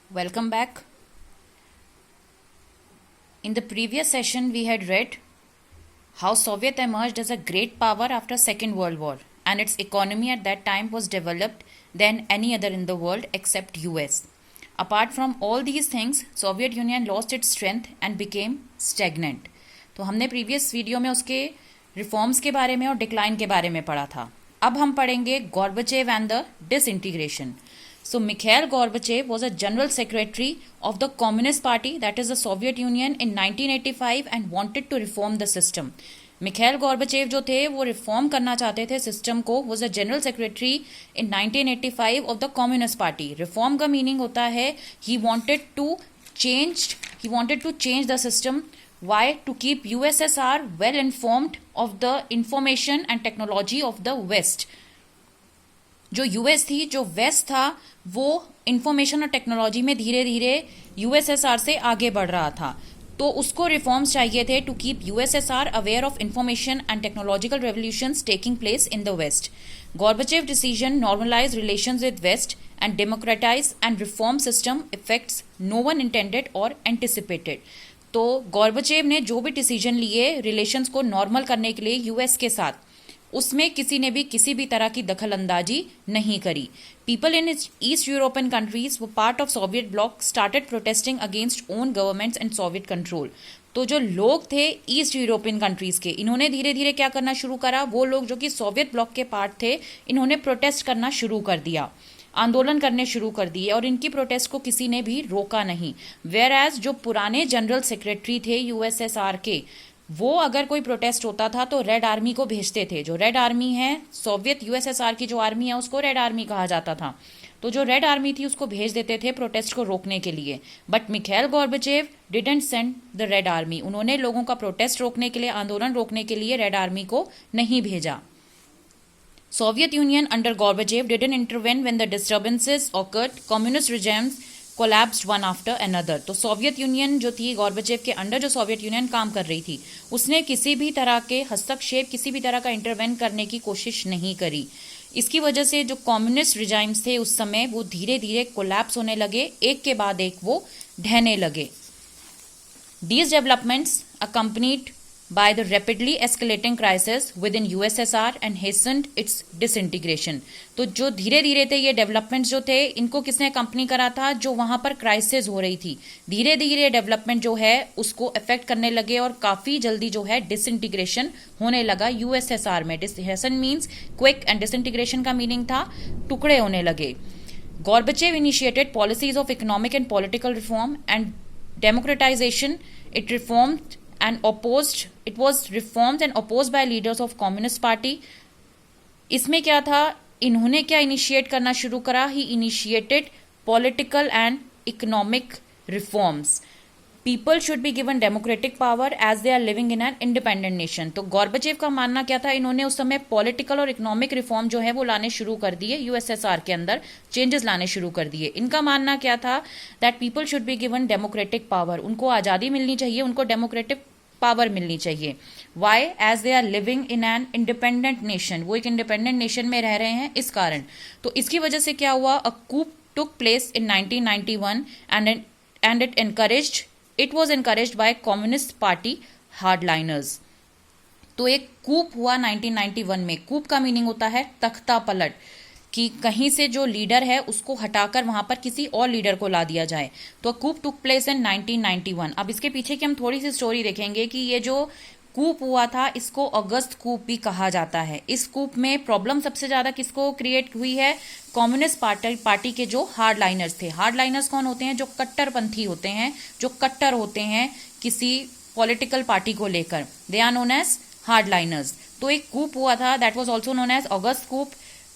Welcome back. In the previous session, we had read how Soviet emerged as a great power after Second World War, and its economy at that time was developed than any other in the world except US. Apart from all these things, Soviet Union lost its strength and became stagnant. तो हमने previous video में उसके reforms के बारे में और decline के बारे में पढ़ा था. अब हम पढ़ेंगे Gorbachev and the disintegration. So Mikhail Gorbachev was a general secretary of the Communist Party, that is the Soviet Union, in 1985 and wanted to reform the system. Mikhail Gorbachev जो थे वो रिफॉर्म करना चाहते थे सिस्टम को. Was a general secretary in 1985 of the communist party. Reform का meaning होता है he wanted to change the system. Why? To keep USSR well informed of the information and technology of the West. जो US थी, जो waste था, वो information और technology में धीरे धीरे यूएसएसआर से आगे बढ़ रहा था. तो उसको रिफॉर्म्स चाहिए थे to keep USSR aware of information and technological revolutions taking place in the west. Gorbachev decision normalized relations with West and democratize and reform system effects no one intended or anticipated. तो गॉर्बचेव ने जो भी decision लिए relations को normal करने के लिए US के साथ, उसमें किसी ने भी किसी भी तरह की दखल अंदाजी नहीं करी. People in East European countries वो part of Soviet bloc started protesting against own governments and Soviet control. तो जो लोग थे ईस्ट यूरोपियन कंट्रीज के, इन्होंने धीरे धीरे क्या करना शुरू करा, वो लोग जो कि सोवियत ब्लॉक के पार्ट थे, इन्होंने प्रोटेस्ट करना शुरू कर दिया, आंदोलन करने शुरू कर दिए, और इनकी प्रोटेस्ट को किसी ने भी रोका नहीं. वेयर एज जो पुराने जनरल सेक्रेटरी थे यूएसएसआर के, वो अगर कोई प्रोटेस्ट होता था तो रेड आर्मी को भेजते थे. जो रेड आर्मी है, सोवियत यूएसएसआर की जो आर्मी है, उसको रेड आर्मी कहा जाता था. तो जो रेड आर्मी थी उसको भेज देते थे प्रोटेस्ट को रोकने के लिए. But Mikhail Gorbachev didn't send the red army. उन्होंने लोगों का प्रोटेस्ट रोकने के लिए, आंदोलन रोकने के लिए रेड आर्मी को नहीं भेजा. Soviet Union under Gorbachev didn't intervene when the disturbances occurred. Communist regimes collapsed one after another. तो सोवियत यूनियन जो थी, गॉर्बचेव के अंडर जो सोवियत यूनियन काम कर रही थी, उसने किसी भी तरह के हस्तक्षेप, किसी भी तरह का इंटरवेन करने की कोशिश नहीं करी. इसकी वजह से जो कम्युनिस्ट रिजाइम्स थे उस समय, वो धीरे धीरे कोलैप्स होने लगे, एक के बाद एक वो ढहने लगे. These developments accompanied by the rapidly escalating crisis within USSR and hastened its disintegration. तो जो धीरे धीरे थे ये डेवलपमेंट्स जो थे, इनको किसने कंपनी करा था, जो वहां पर क्राइसिस हो रही थी. धीरे धीरे डेवलपमेंट जो है उसको अफेक्ट करने लगे और काफी जल्दी जो है डिसइंटीग्रेशन होने लगा यूएसएसआर में. डिसहेसन मीन्स क्विक एंड डिसइंटीग्रेशन का मीनिंग था टुकड़े होने लगे. Gorbachev initiated policies of economic and political reform and democratization. It was reformed and opposed by leaders of Communist Party. इसमें क्या था, इन्होंने क्या इनिशिएट करना शुरू करा, he initiated political and economic reforms. People should be given democratic power as they are living in an independent nation. तो Gorbachev का मानना क्या था, इन्होंने उस समय पॉलिटिकल और इकोनॉमिक रिफॉर्म जो है वो लाने शुरू कर दिए, यूएसएसआर के अंदर चेंजेस लाने शुरू कर दिए. इनका मानना क्या था, that people should be given democratic power. उनको आज़ादी मिलनी चाहिए, उनको डेमोक्रेटिक पावर मिलनी चाहिए. Why? As they are living in an independent nation. वो एक इंडिपेंडेंट नेशन में रह रहे हैं, इस कारण. तो इसकी वजह से क्या हुआ, a coup took place in 1991 and it was encouraged by communist party hardliners. तो एक कूप हुआ 1991 में. कूप का मीनिंग होता है तख्ता पलट, कि कहीं से जो लीडर है उसको हटाकर वहां पर किसी और लीडर को ला दिया जाए. तो कूप टुक प्लेस इन 1991. अब इसके पीछे की हम थोड़ी सी स्टोरी देखेंगे कि ये जो कूप हुआ था इसको अगस्त कूप भी कहा जाता है. इस कूप में प्रॉब्लम सबसे ज्यादा किसको क्रिएट हुई है, कम्युनिस्ट पार्टी के जो हार्डलाइनर्स थे. हार्डलाइनर्स कौन होते हैं, जो कट्टरपंथी होते हैं, जो कट्टर होते हैं किसी पॉलिटिकल पार्टी को लेकर. They are known as hardliners. तो एक कूप हुआ था, that was also known as August coup.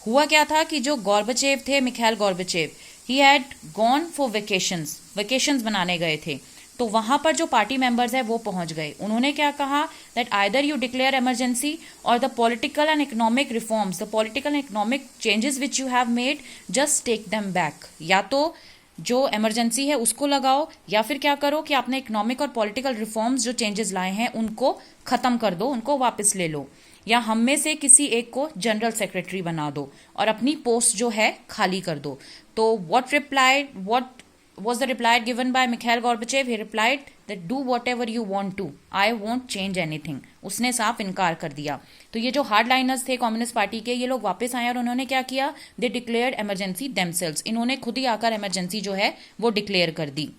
हुआ क्या था कि जो गॉर्बचेव थे, Mikhail Gorbachev, he had gone for vacations बनाने गए थे. तो वहां पर जो पार्टी मेंबर्स है वो पहुंच गए. उन्होंने क्या कहा, that either you declare emergency और the political and economic reforms, the political and economic changes which you have made, just take them back. या तो जो इमरजेंसी है उसको लगाओ, या फिर क्या करो कि आपने इकोनॉमिक और पॉलिटिकल रिफॉर्म्स जो चेंजेस लाए हैं उनको खत्म कर दो, उनको वापस ले लो, या हम में से किसी एक को जनरल सेक्रेटरी बना दो और अपनी पोस्ट जो है खाली कर दो. तो what was the reply given by Mikhail Gorbachev? He replied that do whatever you want to, I won't change anything. उसने साफ इनकार कर दिया. तो ये जो हार्ड लाइनर्स थे कम्युनिस्ट पार्टी के, ये लोग वापस आए और उन्होंने क्या किया? दे डिक्लेयर्ड इमरजेंसी देमसेल्व्स. इन्होंने खुद ही आकर इमरजेंसी जो है वो डिक्लेयर कर दी.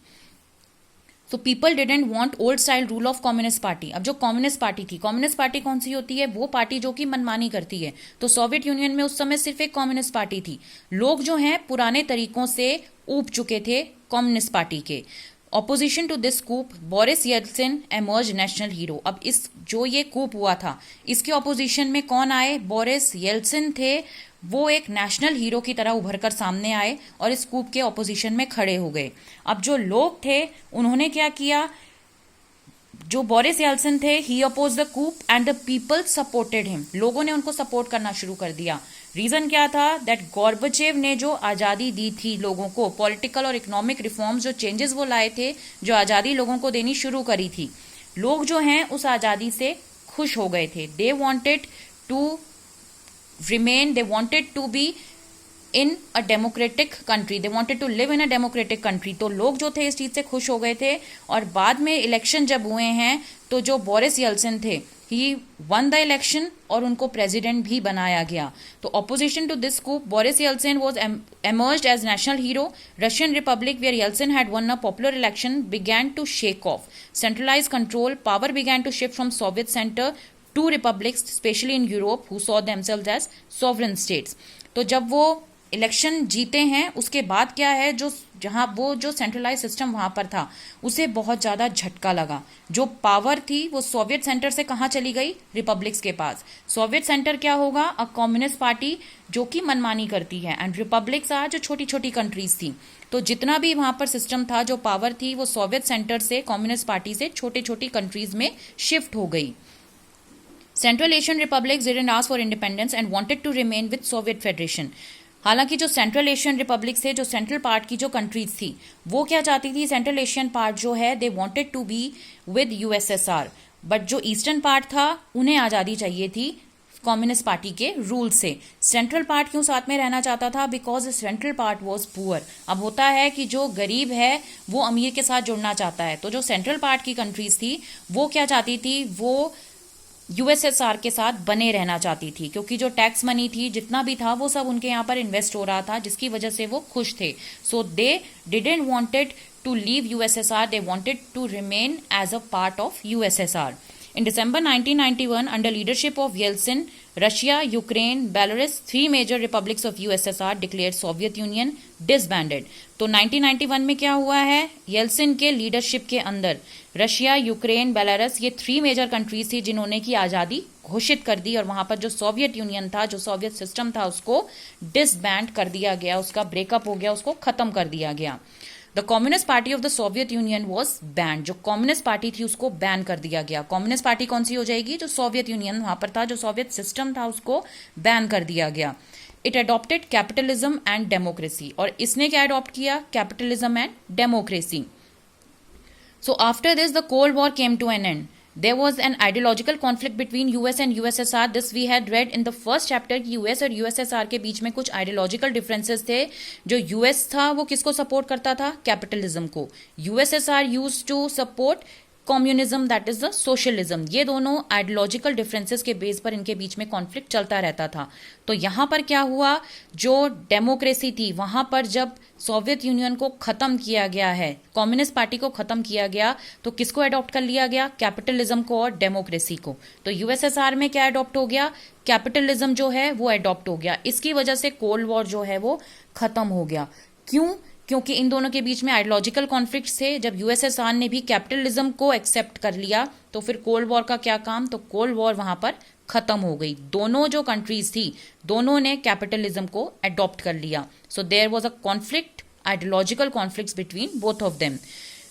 तो people didn't want old style rule of communist party. अब जो कम्युनिस्ट पार्टी थी, कम्युनिस्ट पार्टी कौन सी होती है? वो पार्टी जो कि मनमानी करती है. तो सोवियत यूनियन में उस समय सिर्फ एक कम्युनिस्ट पार्टी थी. लोग जो हैं पुराने तरीकों से ऊब चुके थे कम्युनिस्ट पार्टी के. Opposition to this coup, Boris Yeltsin emerge national hero. अब इस जो ये कूप हुआ था, इसके ऑपोजिशन में कौन आए? बोरिस येल्सिन थे. वो एक नेशनल हीरो की तरह उभर कर सामने आए और इस कूप के ऑपोजिशन में खड़े हो गए. अब जो लोग थे उन्होंने क्या किया? जो बोरिस येल्सिन थे, he oppose the coup and the people supported him. लोगों ने उनको सपोर्ट करना शुरू कर दिया. रीजन क्या था? दैट गॉर्बचेव ने जो आज़ादी दी थी लोगों को, पॉलिटिकल और इकोनॉमिक रिफॉर्म्स, जो चेंजेस वो लाए थे, जो आज़ादी लोगों को देनी शुरू करी थी, लोग जो हैं उस आज़ादी से खुश हो गए थे. They wanted to remain, they wanted to be in a democratic country, they wanted to live in a democratic country. तो लोग जो थे इस चीज से खुश हो गए थे. और बाद में इलेक्शन जब हुए हैं तो जो बोरिस येल्सिन थे, ही वन द इलेक्शन और उनको प्रेसिडेंट भी बनाया गया. तो opposition to this coup, Boris Yeltsin was emerged as national hero. Russian Republic, where Yeltsin had won a popular election, began to shake off. Centralized control, power began to shift from Soviet center to republics, specially in Europe, who saw themselves as sovereign states. तो जब वो election जीते हैं उसके बाद क्या है, जो जहां वो जो सेंट्रलाइज सिस्टम वहां पर था उसे बहुत ज्यादा झटका लगा. जो पावर थी वो सोवियत सेंटर से कहां चली गई? रिपब्लिक्स के पास. सोवियत सेंटर क्या होगा? अ कम्युनिस्ट पार्टी जो कि मनमानी करती है, एंड रिपब्लिक्स जो छोटी छोटी कंट्रीज थी. तो जितना भी वहां पर सिस्टम था, जो पावर थी, वो सोवियत सेंटर से, कम्युनिस्ट पार्टी से छोटी छोटी कंट्रीज में शिफ्ट हो गई. Central Asian republics didn't ask for independence and wanted to remain with Soviet federation. हालांकि जो सेंट्रल एशियन रिपब्लिक्स थे, जो सेंट्रल पार्ट की जो कंट्रीज थी, वो क्या चाहती थी? सेंट्रल एशियन पार्ट जो है, they wanted to be with USSR. But जो ईस्टर्न पार्ट था, उन्हें आज़ादी चाहिए थी कम्युनिस्ट पार्टी के रूल से. सेंट्रल पार्ट क्यों साथ में रहना चाहता था? Because central part was poor. अब होता है कि जो गरीब है वो अमीर के साथ जुड़ना चाहता है. तो जो सेंट्रल पार्ट की कंट्रीज थी वो क्या चाहती थी? वो यूएसएसआर के साथ बने रहना चाहती थी, क्योंकि जो टैक्स मनी थी, जितना भी था, वो सब उनके यहाँ पर इन्वेस्ट हो रहा था, जिसकी वजह से वो खुश थे. So they didn't wanted to leave USSR, they wanted to remain as a part of USSR. In December 1991, under leadership of Yeltsin, Russia, Ukraine, Belarus, three major republics of USSR declared Soviet Union disbanded. तो 1991 में क्या हुआ है? Yeltsin के leadership के अंदर Russia, Ukraine, Belarus, ये three major countries थी जिन्होंने की आज़ादी घोषित कर दी. और वहां पर जो सोवियत यूनियन था, जो सोवियत सिस्टम था, उसको डिसबैंड कर दिया गया, उसका ब्रेकअप हो गया, उसको खत्म कर दिया गया. The communist party of the Soviet union was banned. जो कम्युनिस्ट पार्टी थी उसको बैन कर दिया गया. कम्युनिस्ट पार्टी कौन सी हो जाएगी? जो सोवियत यूनियन वहां पर था, जो सोवियत सिस्टम था, उसको बैन कर दिया गया. It adopted capitalism and democracy. और इसने क्या अडॉप्ट किया? Capitalism and democracy. So after this the cold war came to an end. There was an ideological conflict between US and USSR. This we had read in the first chapter कि US और USSR के बीच में कुछ ideological differences थे. जो US था वो किसको सपोर्ट करता था? कैपिटलिज्म को. USSR used to support communism, that is the socialism. ये दोनों आइडियोलॉजिकल डिफरेंसेस के बेस पर इनके बीच में कॉन्फ्लिक्ट चलता रहता था. तो यहां पर क्या हुआ? जो डेमोक्रेसी थी वहां पर जब सोवियत यूनियन को खत्म किया गया है, कम्युनिस्ट पार्टी को खत्म किया गया, तो किसको अडॉप्ट कर लिया गया? कैपिटलिज्म को और डेमोक्रेसी को. तो यूएसएसआर में क्या अडॉप्ट हो गया? कैपिटलिज्म जो है वो अडॉप्ट हो गया. इसकी वजह से कोल्ड वॉर जो है वो खत्म हो गया. क्यों? क्योंकि इन दोनों के बीच में आइडियोलॉजिकल कॉन्फ्लिक्ट थे. जब यूएसएसआर ने भी कैपिटलिज्म को एक्सेप्ट कर लिया तो फिर कोल्ड वॉर का क्या काम? तो कोल्ड वॉर वहां पर खत्म हो गई. दोनों जो कंट्रीज थी दोनों ने कैपिटलिज्म को अडॉप्ट कर लिया. So there was a conflict, ideological conflict between both of them.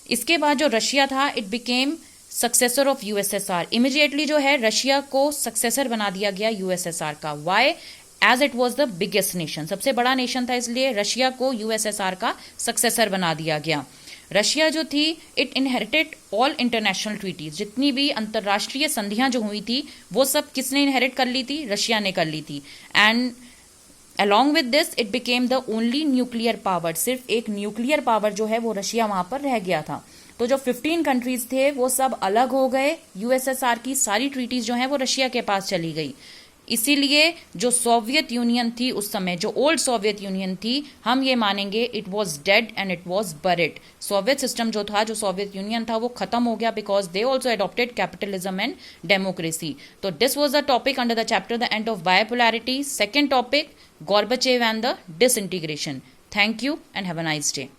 इसके बाद जो रशिया था, it became successor of USSR. Immediately जो है रशिया को सक्सेसर बना दिया गया यूएसएसआर का. Why? As it was the biggest nation, सबसे बड़ा नेशन था, इसलिए रशिया को यूएसएसआर का सक्सेसर बना दिया गया. रशिया जो थी, it inherited all international treaties. जितनी भी अंतर्राष्ट्रीय संधियां जो हुई थी वो सब किसने इनहेरिट कर ली थी? रशिया ने कर ली थी. And along with this it became the only nuclear power, सिर्फ एक न्यूक्लियर पावर जो है वो रशिया वहां पर रह गया था। तो जो 15 कंट्रीज थे वो सब अलग हो गए, यूएसएसआर की सारी ट्रीटीज जो हैं वो रशिया के पास चली गई। इसीलिए जो सोवियत यूनियन थी उस समय, जो ओल्ड सोवियत यूनियन थी, हम ये मानेंगे it was dead and it was buried. Soviet system जो था, जो सोवियत यूनियन था, वो खत्म हो गया because they also adopted capitalism and democracy. तो this was the topic under the chapter the end of bipolarity. Second topic, Gorbachev and the disintegration. Thank you and have a nice day.